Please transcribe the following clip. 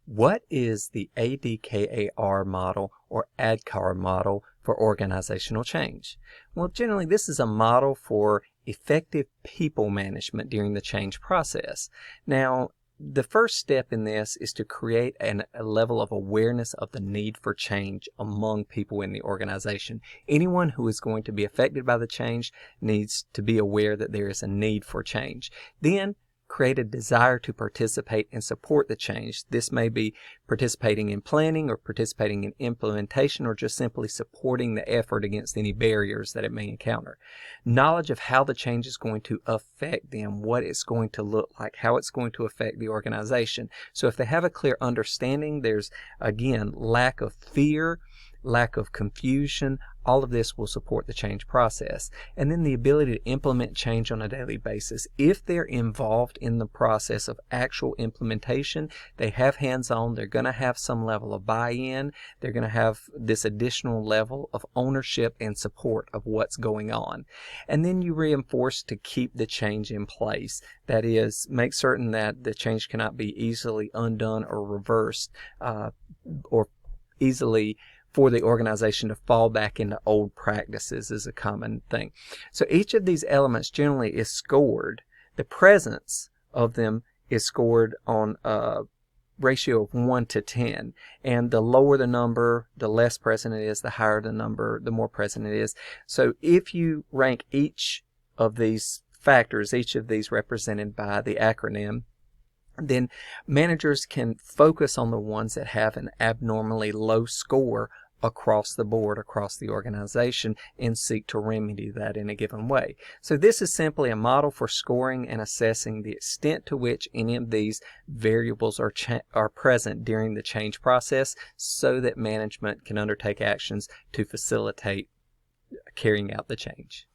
What is the ADKAR model or ADKAR model for organizational change? Well, generally this is a model for effective people management during the change process. Now, the first step in this is to create a level of awareness of the need for change among people in the organization. Anyone who is going to be affected by the change needs to be aware that there is a need for change. Then, create a desire to participate and support the change. This may be participating in planning or participating in implementation or just simply supporting the effort against any barriers that it may encounter. Knowledge of how the change is going to affect them, what it's going to look like, how it's going to affect the organization. So if they have a clear understanding, there's again lack of fear, lack of confusion, all of this will support the change process. And then the ability to implement change on a daily basis. If they're involved in the process of actual implementation, they have hands-on, they're going to have some level of buy-in, they're going to have this additional level of ownership and support of what's going on. And then you reinforce to keep the change in place. That is, make certain that the change cannot be easily undone or reversed or easily for the organization to fall back into old practices is a common thing. So each of these elements generally is scored. The presence of them is scored on a ratio of 1 to 10. And the lower the number, the less present it is. The higher the number, the more present it is. So if you rank each of these factors, each of these represented by the acronym, then managers can focus on the ones that have an abnormally low score across the board, across the organization, and seek to remedy that in a given way. So this is simply a model for scoring and assessing the extent to which any of these variables are present during the change process so that management can undertake actions to facilitate carrying out the change.